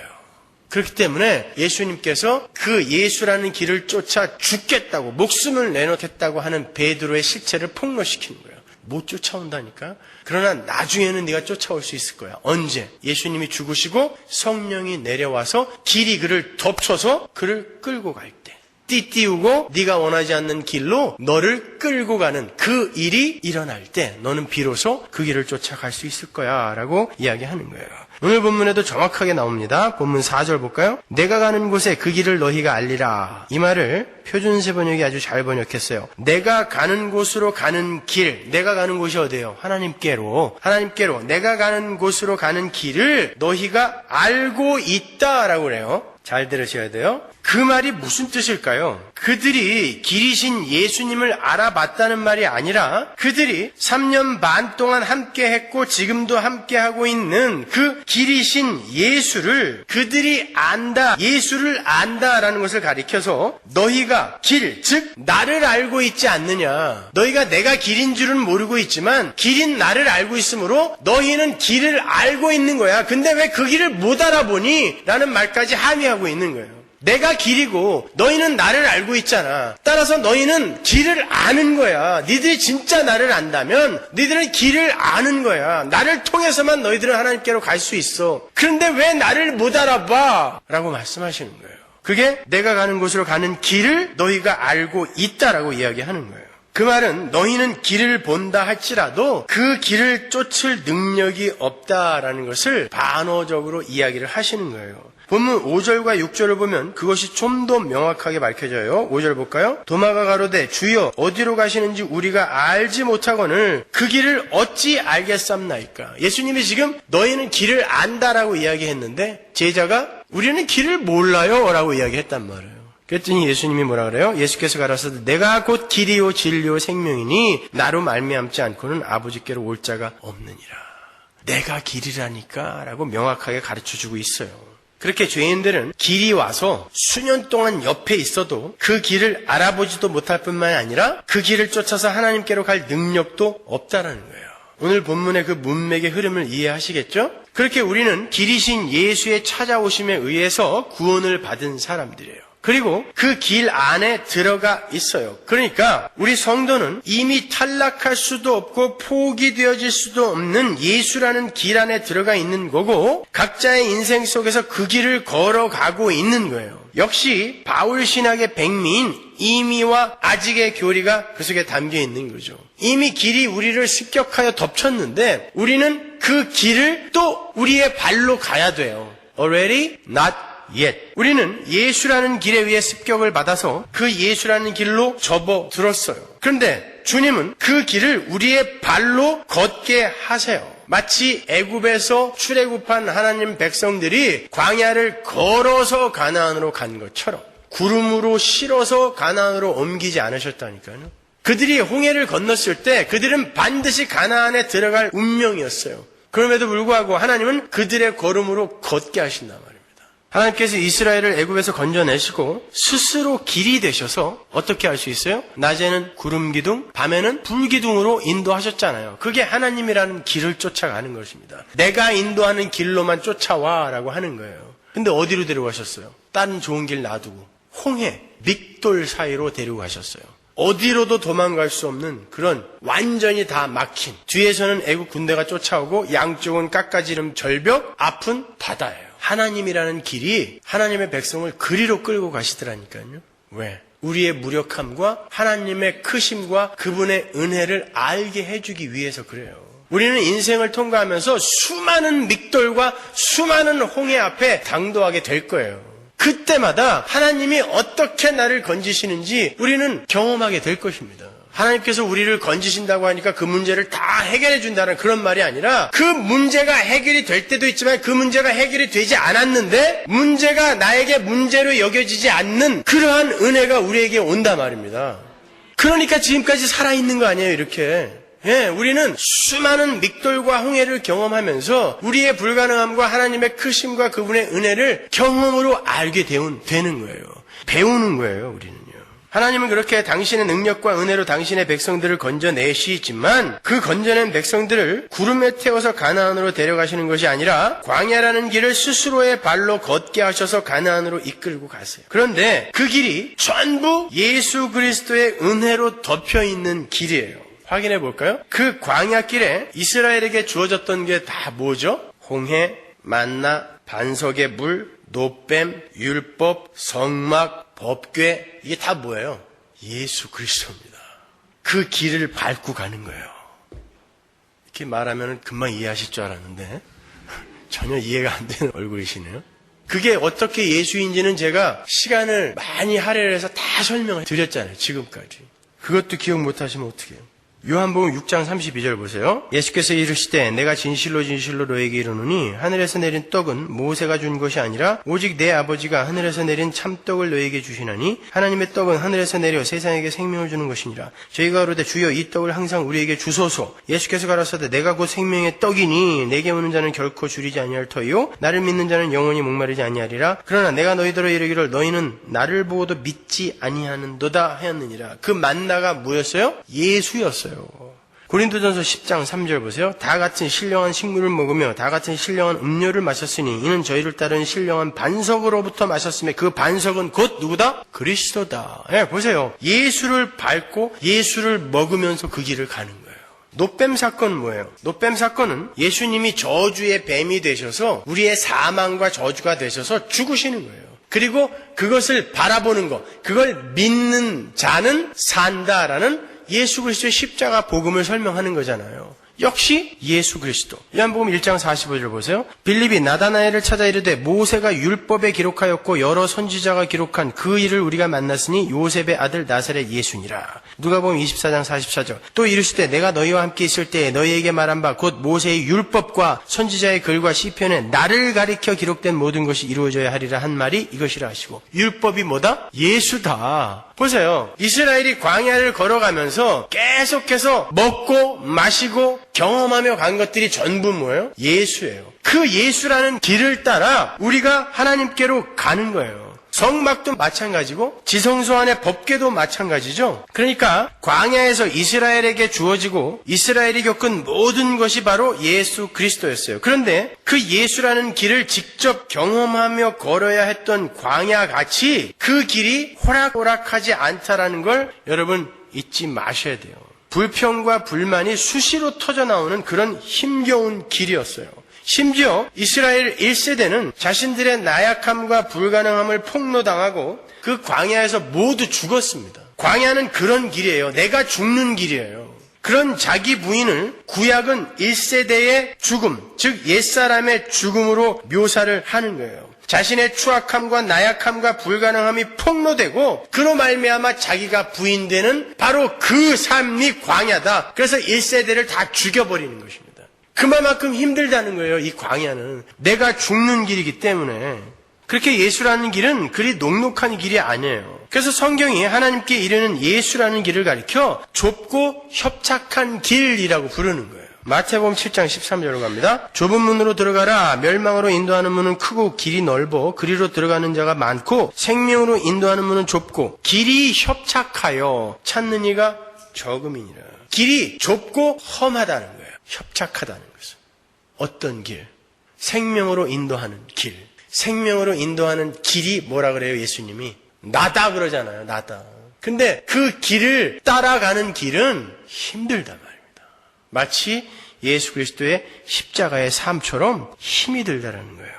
그렇기 때문에 예수님께서 그 예수라는 길을 쫓아 죽겠다고 목숨을 내놓겠다고 하는 베드로의 실체를 폭로시키는 거예요. 못 쫓아온다니까. 그러나 나중에는 네가 쫓아올 수 있을 거야. 언제? 예수님이 죽으시고 성령이 내려와서 길이 그를 덮쳐서 그를 끌고 갈 때. 띠띠우고 네가 원하지 않는 길로 너를 끌고 가는 그 일이 일어날 때 너는 비로소 그 길을 쫓아갈 수 있을 거야 라고 이야기하는 거예요. 오늘 본문에도 정확하게 나옵니다. 본문 4절 볼까요? 내가 가는 곳에 그 길을 너희가 알리라. 이 말을 표준세 번역이 아주 잘 번역했어요. 내가 가는 곳으로 가는 길, 내가 가는 곳이 어디예요? 하나님께로 내가 가는 곳으로 가는 길을 너희가 알고 있다라고 그래요. 잘 들으셔야 돼요. 그 말이 무슨 뜻일까요? 그들이 길이신 예수님을 알아봤다는 말이 아니라 그들이 3년 반 동안 함께 했고 지금도 함께 하고 있는 그 길이신 예수를 그들이 안다, 예수를 안다라는 것을 가리켜서 너희가 길, 즉 나를 알고 있지 않느냐. 너희가 내가 길인 줄은 모르고 있지만 길인 나를 알고 있으므로 너희는 길을 알고 있는 거야. 근데 왜 그 길을 못 알아보니? 라는 말까지 함의하고 있는 거예요. 내가 길이고 너희는 나를 알고 있잖아. 따라서 너희는 길을 아는 거야. 니들이 진짜 나를 안다면 너희들은 길을 아는 거야. 나를 통해서만 너희들은 하나님께로 갈 수 있어. 그런데 왜 나를 못 알아봐? 라고 말씀하시는 거예요. 그게 내가 가는 곳으로 가는 길을 너희가 알고 있다라고 이야기하는 거예요. 그 말은 너희는 길을 본다 할지라도 그 길을 쫓을 능력이 없다라는 것을 반어적으로 이야기를 하시는 거예요. 본문 5절과 6절을 보면 그것이 좀 더 명확하게 밝혀져요. 5절 볼까요? 도마가 가로되 주여 어디로 가시는지 우리가 알지 못하거늘 그 길을 어찌 알겠삼나이까. 예수님이 지금 너희는 길을 안다라고 이야기했는데 제자가 우리는 길을 몰라요 라고 이야기했단 말이에요. 그랬더니 예수님이 뭐라 그래요? 예수께서 가라사대 내가 곧 길이요 진리요 생명이니 나로 말미암지 않고는 아버지께로 올 자가 없느니라. 내가 길이라니까 라고 명확하게 가르쳐주고 있어요. 그렇게 죄인들은 길이 와서 수년 동안 옆에 있어도 그 길을 알아보지도 못할 뿐만 아니라 그 길을 쫓아서 하나님께로 갈 능력도 없다라는 거예요. 오늘 본문의 그 문맥의 흐름을 이해하시겠죠? 그렇게 우리는 길이신 예수의 찾아오심에 의해서 구원을 받은 사람들이에요. 그리고 그 길 안에 들어가 있어요. 그러니까 우리 성도는 이미 탈락할 수도 없고 포기되어질 수도 없는 예수라는 길 안에 들어가 있는 거고 각자의 인생 속에서 그 길을 걸어가고 있는 거예요. 역시 바울 신학의 백미인 이미와 아직의 교리가 그 속에 담겨 있는 거죠. 이미 길이 우리를 습격하여 덮쳤는데 우리는 그 길을 또 우리의 발로 가야 돼요. Already not yet. 우리는 예수라는 길에 의해 습격을 받아서 그 예수라는 길로 접어들었어요. 그런데 주님은 그 길을 우리의 발로 걷게 하세요. 마치 애굽에서 출애굽한 하나님 백성들이 광야를 걸어서 가나안으로 간 것처럼 구름으로 실어서 가나안으로 옮기지 않으셨다니까요. 그들이 홍해를 건넜을 때 그들은 반드시 가나안에 들어갈 운명이었어요. 그럼에도 불구하고 하나님은 그들의 걸음으로 걷게 하신단 말입니다. 하나님께서 이스라엘을 애굽에서 건져내시고 스스로 길이 되셔서 어떻게 할 수 있어요? 낮에는 구름 기둥, 밤에는 불 기둥으로 인도하셨잖아요. 그게 하나님이라는 길을 쫓아가는 것입니다. 내가 인도하는 길로만 쫓아와라고 하는 거예요. 근데 어디로 데려가셨어요? 다른 좋은 길 놔두고 홍해, 믹돌 사이로 데리고 가셨어요. 어디로도 도망갈 수 없는 그런 완전히 다 막힌, 뒤에서는 애국 군대가 쫓아오고 양쪽은 깎아지른 절벽, 앞은 바다예요. 하나님이라는 길이 하나님의 백성을 그리로 끌고 가시더라니까요. 왜? 우리의 무력함과 하나님의 크심과 그분의 은혜를 알게 해주기 위해서 그래요. 우리는 인생을 통과하면서 수많은 믹돌과 수많은 홍해 앞에 당도하게 될 거예요. 그때마다 하나님이 어떻게 나를 건지시는지 우리는 경험하게 될 것입니다. 하나님께서 우리를 건지신다고 하니까 그 문제를 다 해결해 준다는 그런 말이 아니라 그 문제가 해결이 될 때도 있지만 그 문제가 해결이 되지 않았는데 문제가 나에게 문제로 여겨지지 않는 그러한 은혜가 우리에게 온단 말입니다. 그러니까 지금까지 살아있는 거 아니에요, 이렇게. 예, 우리는 수많은 믹돌과 홍해를 경험하면서 우리의 불가능함과 하나님의 크심과 그분의 은혜를 경험으로 알게 되는 거예요. 배우는 거예요, 우리는요. 하나님은 그렇게 당신의 능력과 은혜로 당신의 백성들을 건져내시지만 그 건져낸 백성들을 구름에 태워서 가나안으로 데려가시는 것이 아니라 광야라는 길을 스스로의 발로 걷게 하셔서 가나안으로 이끌고 가세요. 그런데 그 길이 전부 예수 그리스도의 은혜로 덮여있는 길이에요. 확인해 볼까요? 그 광야길에 이스라엘에게 주어졌던 게 다 뭐죠? 홍해, 만나, 반석의 물, 노뱀, 율법, 성막, 법궤, 이게 다 뭐예요? 예수 그리스도입니다. 그 길을 밟고 가는 거예요. 이렇게 말하면 금방 이해하실 줄 알았는데 전혀 이해가 안 되는 얼굴이시네요. 그게 어떻게 예수인지는 제가 시간을 많이 할애해서 다 설명을 드렸잖아요. 지금까지. 그것도 기억 못하시면 어떡해요? 요한복음 6장 32절 보세요. 예수께서 이르시되 내가 진실로 진실로 너에게 이르노니 하늘에서 내린 떡은 모세가 준 것이 아니라 오직 내 아버지가 하늘에서 내린 참떡을 너에게 주시나니 하나님의 떡은 하늘에서 내려 세상에게 생명을 주는 것이니라. 저희가 그러되 주여 이 떡을 항상 우리에게 주소서. 예수께서 가라사대 내가 곧 생명의 떡이니 내게 오는 자는 결코 줄이지 아니할 터이요 나를 믿는 자는 영원히 목마르지 아니하리라. 그러나 내가 너희들어 이르기를 너희는 나를 보고도 믿지 아니하는도다 하였느니라. 그 만나가 뭐였어요? 예수였어요. 고린도전서 10장 3절 보세요. 다 같은 신령한 식물을 먹으며 다 같은 신령한 음료를 마셨으니 이는 저희를 따르는 신령한 반석으로부터 마셨으며 그 반석은 곧 누구다? 그리스도다. 네, 보세요. 예수를 밟고 예수를 먹으면서 그 길을 가는 거예요. 노뱀 사건은 뭐예요? 노뱀 사건은 예수님이 저주의 뱀이 되셔서 우리의 사망과 저주가 되셔서 죽으시는 거예요. 그리고 그것을 바라보는 것, 그걸 믿는 자는 산다라는 예수 그리스도의 십자가 복음을 설명하는 거잖아요. 역시 예수 그리스도. 요한복음 1장 45절 보세요. 빌립이 나다나엘을 찾아 이르되 모세가 율법에 기록하였고 여러 선지자가 기록한 그 일을 우리가 만났으니 요셉의 아들 나사렛 예수니라. 누가복음 24장 44절. 또 이르시되 내가 너희와 함께 있을 때에 너희에게 말한 바 곧 모세의 율법과 선지자의 글과 시편에 나를 가리켜 기록된 모든 것이 이루어져야 하리라 한 말이 이것이라 하시고. 율법이 뭐다? 예수다. 보세요. 이스라엘이 광야를 걸어가면서 계속해서 먹고 마시고 경험하며 간 것들이 전부 뭐예요? 예수예요. 그 예수라는 길을 따라 우리가 하나님께로 가는 거예요. 성막도 마찬가지고 지성소 안의 법궤도 마찬가지죠. 그러니까 광야에서 이스라엘에게 주어지고 이스라엘이 겪은 모든 것이 바로 예수 그리스도였어요. 그런데 그 예수라는 길을 직접 경험하며 걸어야 했던 광야같이 그 길이 호락호락하지 않다라는 걸 여러분 잊지 마셔야 돼요. 불평과 불만이 수시로 터져나오는 그런 힘겨운 길이었어요. 심지어 이스라엘 1세대는 자신들의 나약함과 불가능함을 폭로당하고 그 광야에서 모두 죽었습니다. 광야는 그런 길이에요. 내가 죽는 길이에요. 그런 자기 부인을 구약은 1세대의 죽음, 즉 옛사람의 죽음으로 묘사를 하는 거예요. 자신의 추악함과 나약함과 불가능함이 폭로되고 그로 말미암아 자기가 부인되는 바로 그 삶이 광야다. 그래서 1세대를 다 죽여버리는 것입니다. 그만큼 힘들다는 거예요. 이 광야는 내가 죽는 길이기 때문에. 그렇게 예수라는 길은 그리 녹록한 길이 아니에요. 그래서 성경이 하나님께 이르는 예수라는 길을 가리켜 좁고 협착한 길이라고 부르는 거예요. 마태복음 7장 13절로 갑니다. 좁은 문으로 들어가라. 멸망으로 인도하는 문은 크고 길이 넓어 그리로 들어가는 자가 많고 생명으로 인도하는 문은 좁고 길이 협착하여 찾는 이가 적음이니라. 길이 좁고 험하다는 거예요. 협착하다는 것은. 어떤 길? 생명으로 인도하는 길. 생명으로 인도하는 길이 뭐라 그래요? 예수님이 나다 그러잖아요. 나다. 근데 그 길을 따라가는 길은 힘들단 말입니다. 마치 예수 그리스도의 십자가의 삶처럼 힘이 들다라는 거예요.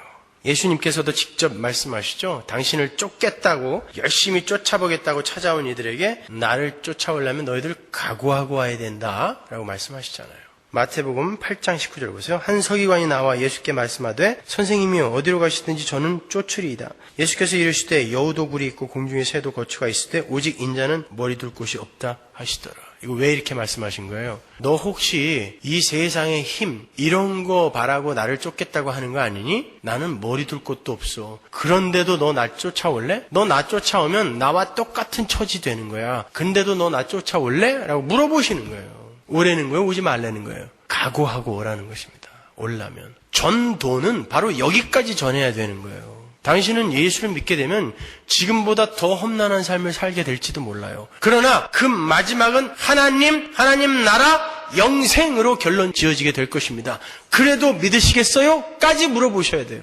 예수님께서도 직접 말씀하시죠. 당신을 쫓겠다고 열심히 쫓아보겠다고 찾아온 이들에게 나를 쫓아오려면 너희들 각오하고 와야 된다라고 말씀하시잖아요. 마태복음 8장 19절 보세요. 한 서기관이 나와 예수께 말씀하되 선생님이여 어디로 가시든지 저는 쫓으리이다. 예수께서 이르시되 여우도 굴이 있고 공중에 새도 거처가 있을 때 오직 인자는 머리 둘 곳이 없다 하시더라. 이거 왜 이렇게 말씀하신 거예요? 너 혹시 이 세상의 힘 이런 거 바라고 나를 쫓겠다고 하는 거 아니니? 나는 머리 둘 곳도 없어. 그런데도 너 나 쫓아올래? 너 나 쫓아오면 나와 똑같은 처지 되는 거야. 근데도 너 나 쫓아올래? 라고 물어보시는 거예요. 오라는 거예요? 오지 말라는 거예요? 각오하고 오라는 것입니다. 오려면. 전도는 바로 여기까지 전해야 되는 거예요. 당신은 예수를 믿게 되면 지금보다 더 험난한 삶을 살게 될지도 몰라요. 그러나 그 마지막은 하나님 나라, 영생으로 결론 지어지게 될 것입니다. 그래도 믿으시겠어요? 까지 물어보셔야 돼요.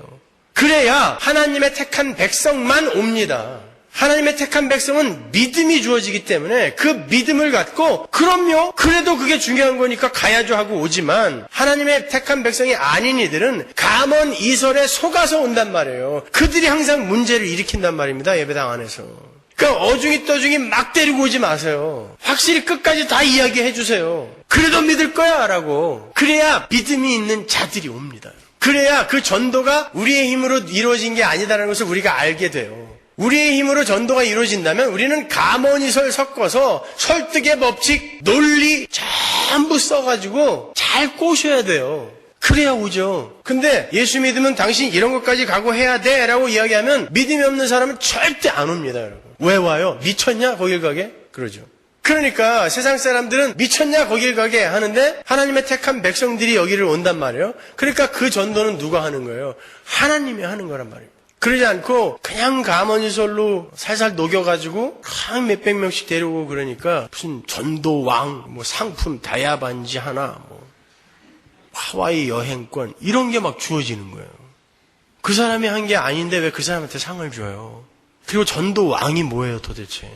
그래야 하나님의 택한 백성만 옵니다. 하나님의 택한 백성은 믿음이 주어지기 때문에 그 믿음을 갖고 그럼요 그래도 그게 중요한 거니까 가야죠 하고 오지만 하나님의 택한 백성이 아닌 이들은 감언 이설에 속아서 온단 말이에요. 그들이 항상 문제를 일으킨단 말입니다. 예배당 안에서. 그러니까 어중이 떠중이 막 데리고 오지 마세요. 확실히 끝까지 다 이야기해 주세요. 그래도 믿을 거야 라고. 그래야 믿음이 있는 자들이 옵니다. 그래야 그 전도가 우리의 힘으로 이루어진 게 아니다라는 것을 우리가 알게 돼요. 우리의 힘으로 전도가 이루어진다면 우리는 감언이설 섞어서 설득의 법칙, 논리 전부 써가지고 잘 꼬셔야 돼요. 그래야 오죠. 근데 예수 믿으면 당신 이런 것까지 각오해야 돼 라고 이야기하면 믿음이 없는 사람은 절대 안 옵니다. 여러분. 왜 와요? 미쳤냐? 거길 가게? 그러죠. 그러니까 세상 사람들은 미쳤냐? 거길 가게 하는데 하나님의 택한 백성들이 여기를 온단 말이에요. 그러니까 그 전도는 누가 하는 거예요? 하나님이 하는 거란 말이에요. 그러지 않고 그냥 감언이설로 살살 녹여가지고 한 몇백 명씩 데려오고 그러니까 무슨 전도왕, 뭐 상품 다이아 반지 하나, 뭐 하와이 여행권 이런 게 막 주어지는 거예요. 그 사람이 한 게 아닌데 왜 그 사람한테 상을 줘요? 그리고 전도왕이 뭐예요 도대체?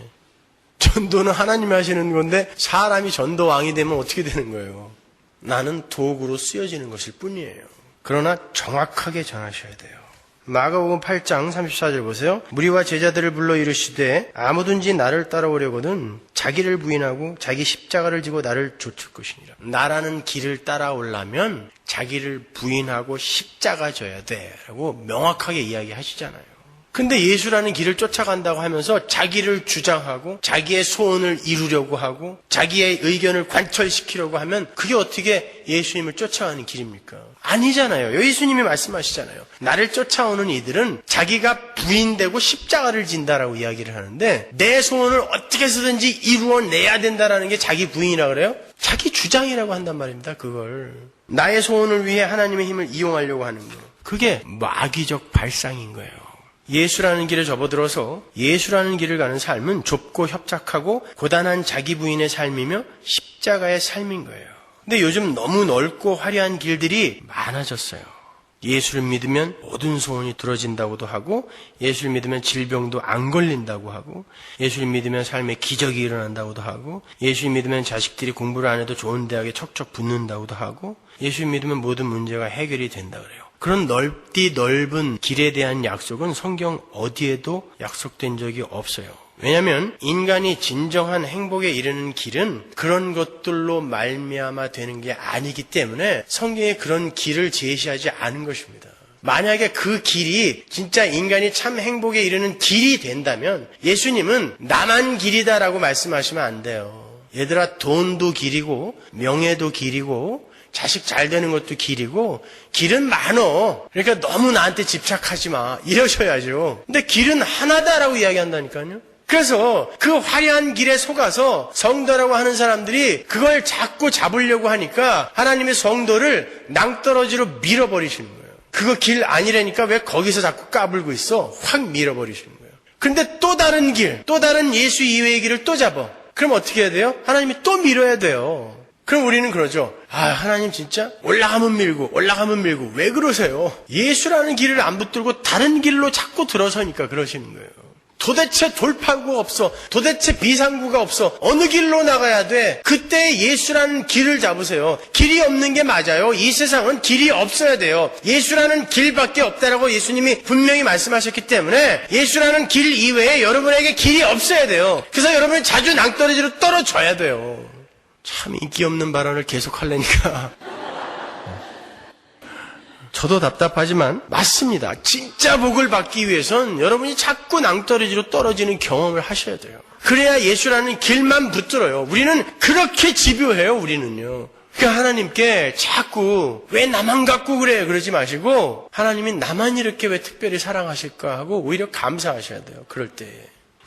전도는 하나님이 하시는 건데 사람이 전도왕이 되면 어떻게 되는 거예요? 나는 도구로 쓰여지는 것일 뿐이에요. 그러나 정확하게 전하셔야 돼요. 마가복음 8장 34절 보세요. 무리와 제자들을 불러 이르시되 아무든지 나를 따라오려거든 자기를 부인하고 자기 십자가를 지고 나를 좇을 것이니라. 나라는 길을 따라오려면 자기를 부인하고 십자가 져야 돼 라고 명확하게 이야기하시잖아요. 근데 예수라는 길을 쫓아간다고 하면서 자기를 주장하고 자기의 소원을 이루려고 하고 자기의 의견을 관철시키려고 하면 그게 어떻게 예수님을 쫓아가는 길입니까? 아니잖아요. 예수님이 말씀하시잖아요. 나를 쫓아오는 이들은 자기가 부인되고 십자가를 진다라고 이야기를 하는데 내 소원을 어떻게 해서든지 이루어내야 된다라는 게 자기 부인이라고 그래요? 자기 주장이라고 한단 말입니다. 그걸. 나의 소원을 위해 하나님의 힘을 이용하려고 하는 거. 그게 마귀적 발상인 거예요. 예수라는 길에 접어들어서 예수라는 길을 가는 삶은 좁고 협착하고 고단한 자기 부인의 삶이며 십자가의 삶인 거예요. 근데 요즘 너무 넓고 화려한 길들이 많아졌어요. 예수를 믿으면 모든 소원이 들어진다고도 하고 예수를 믿으면 질병도 안 걸린다고 하고 예수를 믿으면 삶에 기적이 일어난다고도 하고 예수를 믿으면 자식들이 공부를 안 해도 좋은 대학에 척척 붙는다고도 하고 예수를 믿으면 모든 문제가 해결이 된다 그래요. 그런 넓디 넓은 길에 대한 약속은 성경 어디에도 약속된 적이 없어요. 왜냐하면 인간이 진정한 행복에 이르는 길은 그런 것들로 말미암아 되는 게 아니기 때문에 성경에 그런 길을 제시하지 않은 것입니다. 만약에 그 길이 진짜 인간이 참 행복에 이르는 길이 된다면 예수님은 나만 길이다라고 말씀하시면 안 돼요. 얘들아, 돈도 길이고 명예도 길이고 자식 잘 되는 것도 길이고 길은 많어. 그러니까 너무 나한테 집착하지 마. 이러셔야죠. 근데 길은 하나다라고 이야기한다니까요. 그래서 그 화려한 길에 속아서 성도라고 하는 사람들이 그걸 자꾸 잡으려고 하니까 하나님의 성도를 낭떠러지로 밀어버리시는 거예요. 그거 길 아니라니까 왜 거기서 자꾸 까불고 있어? 확 밀어버리시는 거예요. 그런데 또 다른 길, 또 다른 예수 이외의 길을 또 잡아. 그럼 어떻게 해야 돼요? 하나님이 또 밀어야 돼요. 그럼 우리는 그러죠. 하나님 진짜 올라가면 밀고 왜 그러세요? 예수라는 길을 안 붙들고 다른 길로 자꾸 들어서니까 그러시는 거예요. 도대체 돌파구가 없어. 도대체 비상구가 없어. 어느 길로 나가야 돼? 그때 예수라는 길을 잡으세요. 길이 없는 게 맞아요. 이 세상은 길이 없어야 돼요. 예수라는 길밖에 없다라고 예수님이 분명히 말씀하셨기 때문에 예수라는 길 이외에 여러분에게 길이 없어야 돼요. 그래서 여러분은 자주 낭떠러지로 떨어져야 돼요. 참 인기 없는 발언을 계속 하려니까 저도 답답하지만 맞습니다. 진짜 복을 받기 위해선 여러분이 자꾸 낭떠러지로 떨어지는 경험을 하셔야 돼요. 그래야 예수라는 길만 붙들어요. 우리는 그렇게 집요해요. 우리는요. 그러니까 하나님께 자꾸 왜 나만 갖고 그래 그러지 마시고 하나님이 나만 이렇게 왜 특별히 사랑하실까 하고 오히려 감사하셔야 돼요. 그럴 때에.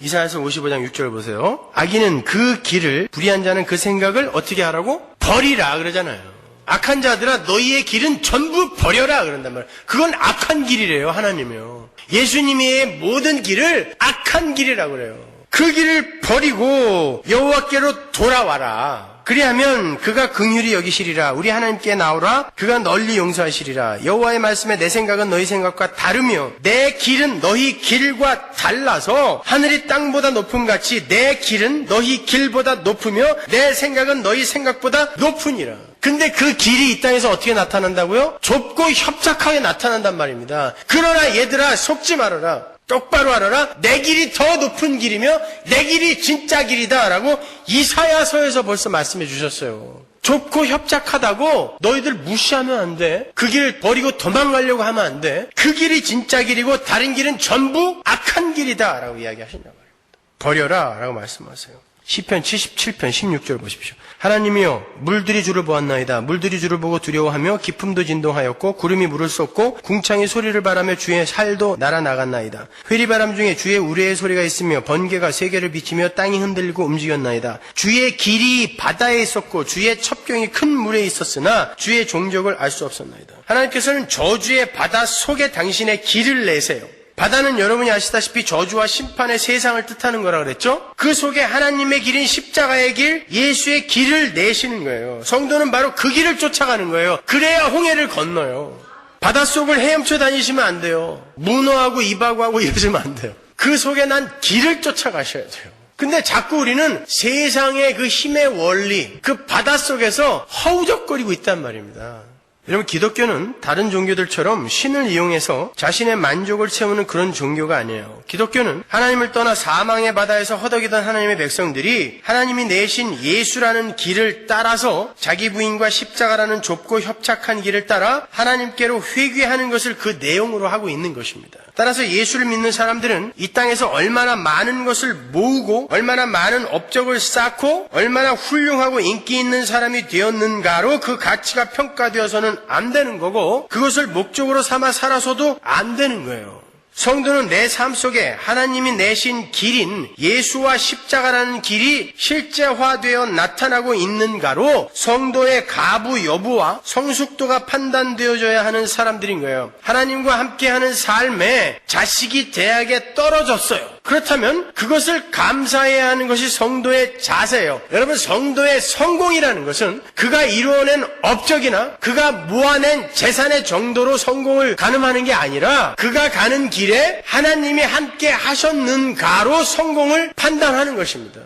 이사야서 55장 6절 보세요. 악인은 그 길을, 불의한 자는 그 생각을 어떻게 하라고? 버리라 그러잖아요. 악한 자들아 너희의 길은 전부 버려라 그런단 말이에요. 그건 악한 길이래요. 하나님이요. 예수님의 모든 길을 악한 길이라고 그래요. 그 길을 버리고 여호와께로 돌아와라. 그리하면 그가 긍휼히 여기시리라. 우리 하나님께 나오라. 그가 널리 용서하시리라. 여호와의 말씀에 내 생각은 너희 생각과 다르며 내 길은 너희 길과 달라서 하늘이 땅보다 높음같이 내 길은 너희 길보다 높으며 내 생각은 너희 생각보다 높으니라. 근데 그 길이 이 땅에서 어떻게 나타난다고요? 좁고 협착하게 나타난단 말입니다. 그러나 얘들아 속지 말아라. 똑바로 알아라. 내 길이 더 높은 길이며 내 길이 진짜 길이다 라고 이사야서에서 벌써 말씀해 주셨어요. 좁고 협착하다고 너희들 무시하면 안 돼. 그 길 버리고 도망가려고 하면 안 돼. 그 길이 진짜 길이고 다른 길은 전부 악한 길이다 라고 이야기하신단 말입니다. 버려라 라고 말씀하세요. 시편 77편 16절 보십시오. 하나님이여 물들이 주를 보았나이다. 물들이 주를 보고 두려워하며 기품도 진동하였고 구름이 물을 쏟고 궁창이 소리를 바라며 주의 살도 날아나갔나이다. 회리바람 중에 주의 우레의 소리가 있으며 번개가 세계를 비치며 땅이 흔들리고 움직였나이다. 주의 길이 바다에 있었고 주의 첩경이 큰 물에 있었으나 주의 종족을 알 수 없었나이다. 하나님께서는 저주의 바다 속에 당신의 길을 내세요. 바다는 여러분이 아시다시피 저주와 심판의 세상을 뜻하는 거라 그랬죠? 그 속에 하나님의 길인 십자가의 길, 예수의 길을 내시는 거예요. 성도는 바로 그 길을 쫓아가는 거예요. 그래야 홍해를 건너요. 바닷속을 헤엄쳐 다니시면 안 돼요. 문어하고 이바구하고 이러시면 안 돼요. 그 속에 난 길을 쫓아가셔야 돼요. 근데 자꾸 우리는 세상의 그 힘의 원리, 그 바닷속에서 허우적거리고 있단 말입니다. 여러분 기독교는 다른 종교들처럼 신을 이용해서 자신의 만족을 채우는 그런 종교가 아니에요. 기독교는 하나님을 떠나 사망의 바다에서 허덕이던 하나님의 백성들이 하나님이 내신 예수라는 길을 따라서 자기 부인과 십자가라는 좁고 협착한 길을 따라 하나님께로 회귀하는 것을 그 내용으로 하고 있는 것입니다. 따라서 예수를 믿는 사람들은 이 땅에서 얼마나 많은 것을 모으고 얼마나 많은 업적을 쌓고 얼마나 훌륭하고 인기 있는 사람이 되었는가로 그 가치가 평가되어서는 안 되는 거고 그것을 목적으로 삼아 살아서도 안 되는 거예요. 성도는 내 삶 속에 하나님이 내신 길인 예수와 십자가라는 길이 실제화되어 나타나고 있는가로 성도의 가부 여부와 성숙도가 판단되어져야 하는 사람들인 거예요. 하나님과 함께하는 삶에 자식이 대학에 떨어졌어요. 그렇다면 그것을 감사해야 하는 것이 성도의 자세예요. 여러분 성도의 성공이라는 것은 그가 이루어낸 업적이나 그가 모아낸 재산의 정도로 성공을 가늠하는 게 아니라 그가 가는 길에 하나님이 함께 하셨는가로 성공을 판단하는 것입니다.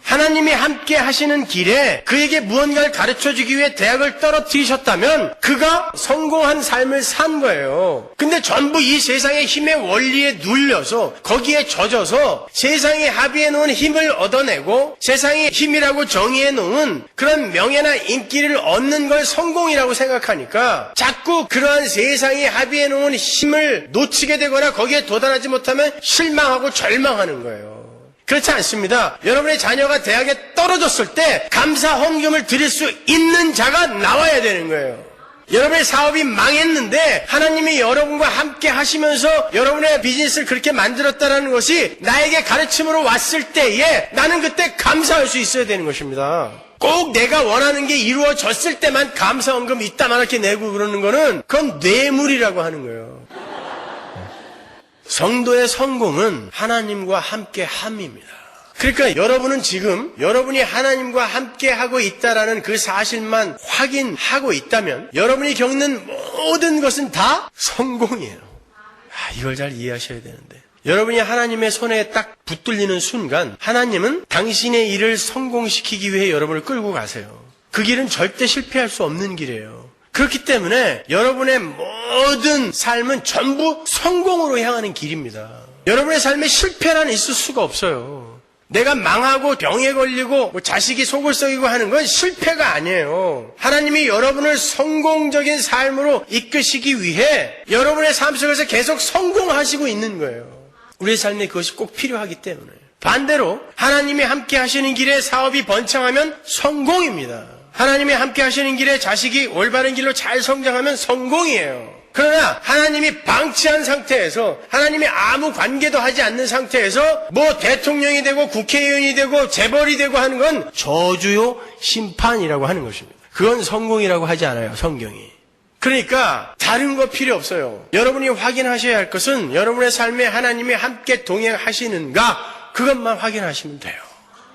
하나님이 함께 하시는 길에 그에게 무언가를 가르쳐주기 위해 대학을 떨어뜨리셨다면 그가 성공한 삶을 산 거예요. 근데 전부 이 세상의 힘의 원리에 눌려서 거기에 젖어서 세상이 합의해 놓은 힘을 얻어내고 세상의 힘이라고 정의해 놓은 그런 명예나 인기를 얻는 걸 성공이라고 생각하니까 자꾸 그러한 세상이 합의해 놓은 힘을 놓치게 되거나 거기에 도달하지 못하면 실망하고 절망하는 거예요. 그렇지 않습니다. 여러분의 자녀가 대학에 떨어졌을 때 감사 헌금을 드릴 수 있는 자가 나와야 되는 거예요. 여러분의 사업이 망했는데 하나님이 여러분과 함께 하시면서 여러분의 비즈니스를 그렇게 만들었다는 것이 나에게 가르침으로 왔을 때에 나는 그때 감사할 수 있어야 되는 것입니다. 꼭 내가 원하는 게 이루어졌을 때만 감사헌금 이따만 이렇게 내고 그러는 거는 그건 뇌물이라고 하는 거예요. 성도의 성공은 하나님과 함께 함입니다. 그러니까 여러분은 지금 여러분이 하나님과 함께 하고 있다라는 그 사실만 확인하고 있다면 여러분이 겪는 모든 것은 다 성공이에요. 이걸 잘 이해하셔야 되는데 여러분이 하나님의 손에 딱 붙들리는 순간 하나님은 당신의 일을 성공시키기 위해 여러분을 끌고 가세요. 그 길은 절대 실패할 수 없는 길이에요. 그렇기 때문에 여러분의 모든 삶은 전부 성공으로 향하는 길입니다. 여러분의 삶에 실패란 있을 수가 없어요. 내가 망하고 병에 걸리고 자식이 속을 썩이고 하는 건 실패가 아니에요. 하나님이 여러분을 성공적인 삶으로 이끄시기 위해 여러분의 삶 속에서 계속 성공하시고 있는 거예요. 우리의 삶에 그것이 꼭 필요하기 때문에. 반대로 하나님이 함께 하시는 길에 사업이 번창하면 성공입니다. 하나님이 함께 하시는 길에 자식이 올바른 길로 잘 성장하면 성공이에요. 그러나 하나님이 방치한 상태에서 하나님이 아무 관계도 하지 않는 상태에서 뭐 대통령이 되고 국회의원이 되고 재벌이 되고 하는 건 저주요 심판이라고 하는 것입니다. 그건 성공이라고 하지 않아요, 성경이. 그러니까 다른 거 필요 없어요. 여러분이 확인하셔야 할 것은 여러분의 삶에 하나님이 함께 동행하시는가 그것만 확인하시면 돼요.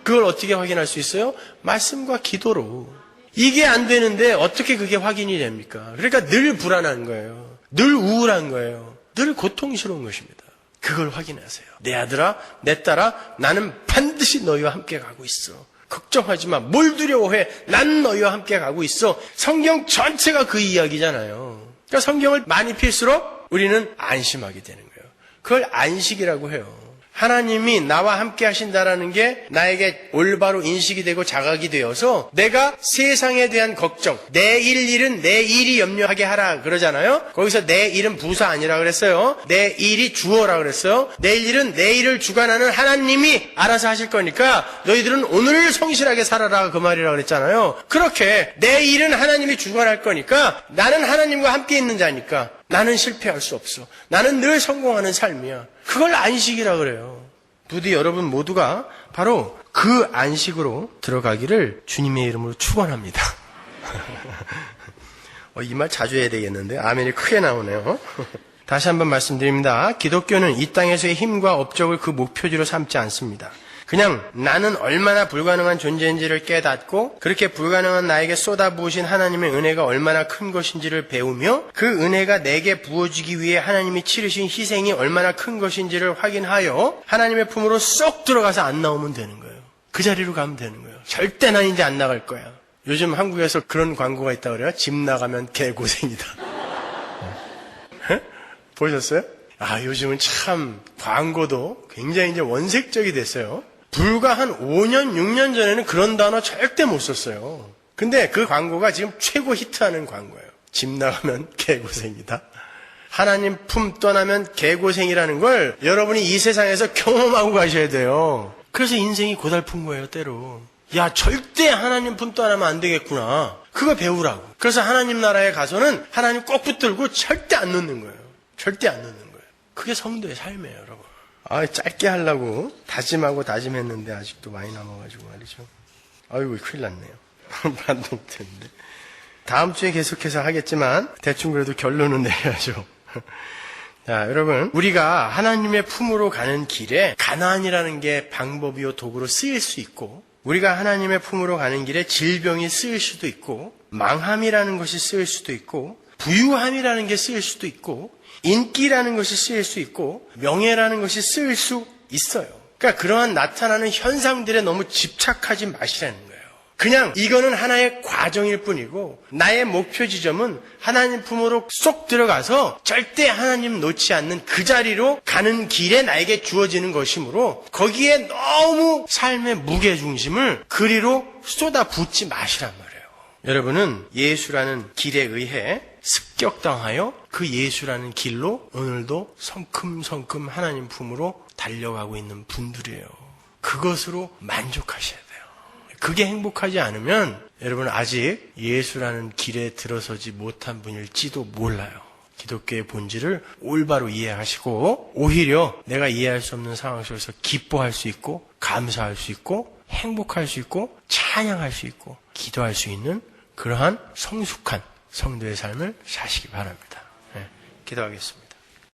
그걸 어떻게 확인할 수 있어요? 말씀과 기도로. 이게 안 되는데 어떻게 그게 확인이 됩니까? 그러니까 늘 불안한 거예요. 늘 우울한 거예요. 늘 고통스러운 것입니다. 그걸 확인하세요. 내 아들아, 내 딸아, 나는 반드시 너희와 함께 가고 있어. 걱정하지 마. 뭘 두려워해? 난 너희와 함께 가고 있어. 성경 전체가 그 이야기잖아요. 그러니까 성경을 많이 필수록 우리는 안심하게 되는 거예요. 그걸 안식이라고 해요. 하나님이 나와 함께 하신다라는 게 나에게 올바로 인식이 되고 자각이 되어서 내가 세상에 대한 걱정, 내일 일은 내 일이 염려하게 하라 그러잖아요. 거기서 내 일은 부사 아니라 그랬어요. 내 일이 주어라 그랬어요. 내일 일은 내일을 주관하는 하나님이 알아서 하실 거니까 너희들은 오늘을 성실하게 살아라 그 말이라 그랬잖아요. 그렇게 내 일은 하나님이 주관할 거니까 나는 하나님과 함께 있는 자니까 나는 실패할 수 없어. 나는 늘 성공하는 삶이야. 그걸 안식이라 그래요. 부디 여러분 모두가 바로 그 안식으로 들어가기를 주님의 이름으로 축원합니다. 이 말 자주 해야 되겠는데 아멘이 크게 나오네요. 다시 한번 말씀드립니다. 기독교는 이 땅에서의 힘과 업적을 그 목표지로 삼지 않습니다. 그냥 나는 얼마나 불가능한 존재인지를 깨닫고 그렇게 불가능한 나에게 쏟아부으신 하나님의 은혜가 얼마나 큰 것인지를 배우며 그 은혜가 내게 부어지기 위해 하나님이 치르신 희생이 얼마나 큰 것인지를 확인하여 하나님의 품으로 쏙 들어가서 안 나오면 되는 거예요. 그 자리로 가면 되는 거예요. 절대 난 이제 안 나갈 거야. 요즘 한국에서 그런 광고가 있다고 그래요. 집 나가면 개고생이다. 보셨어요? 요즘은 참 광고도 굉장히 이제 원색적이 됐어요. 불과 한 5년, 6년 전에는 그런 단어 절대 못 썼어요. 근데 그 광고가 지금 최고 히트하는 광고예요. 집 나가면 개고생이다. 하나님 품 떠나면 개고생이라는 걸 여러분이 이 세상에서 경험하고 가셔야 돼요. 그래서 인생이 고달픈 거예요, 때로. 야, 절대 하나님 품 떠나면 안 되겠구나. 그거 배우라고. 그래서 하나님 나라에 가서는 하나님 꼭 붙들고 절대 안 놓는 거예요. 절대 안 놓는 거예요. 그게 성도의 삶이에요, 여러분. 짧게 하려고 다짐했는데 아직도 많이 남아가지고 말이죠. 아이고, 큰일 났네요. 반동됐는데. 다음 주에 계속해서 하겠지만 대충 그래도 결론은 내려야죠. 자, 여러분, 우리가 하나님의 품으로 가는 길에 가난이라는 게 방법이요 도구로 쓰일 수 있고 우리가 하나님의 품으로 가는 길에 질병이 쓰일 수도 있고 망함이라는 것이 쓰일 수도 있고 부유함이라는 게 쓰일 수도 있고 인기라는 것이 쓰일 수 있고 명예라는 것이 쓰일 수 있어요. 그러니까 그러한 나타나는 현상들에 너무 집착하지 마시라는 거예요. 그냥 이거는 하나의 과정일 뿐이고 나의 목표 지점은 하나님 품으로 쏙 들어가서 절대 하나님 놓지 않는 그 자리로 가는 길에 나에게 주어지는 것이므로 거기에 너무 삶의 무게중심을 그리로 쏟아붓지 마시란 말이에요. 여러분은 예수라는 길에 의해 습격당하여 그 예수라는 길로 오늘도 성큼성큼 하나님 품으로 달려가고 있는 분들이에요. 그 그것으로 만족하셔야 돼요. 그게 행복하지 않으면 여러분 아직 예수라는 길에 들어서지 못한 분일지도 몰라요. 기독교의 본질을 올바로 이해하시고 오히려 내가 이해할 수 없는 상황 속에서 기뻐할 수 있고 감사할 수 있고 행복할 수 있고 찬양할 수 있고 기도할 수 있는 그러한 성숙한 성도의 삶을 사시기 바랍니다. 네, 기도하겠습니다.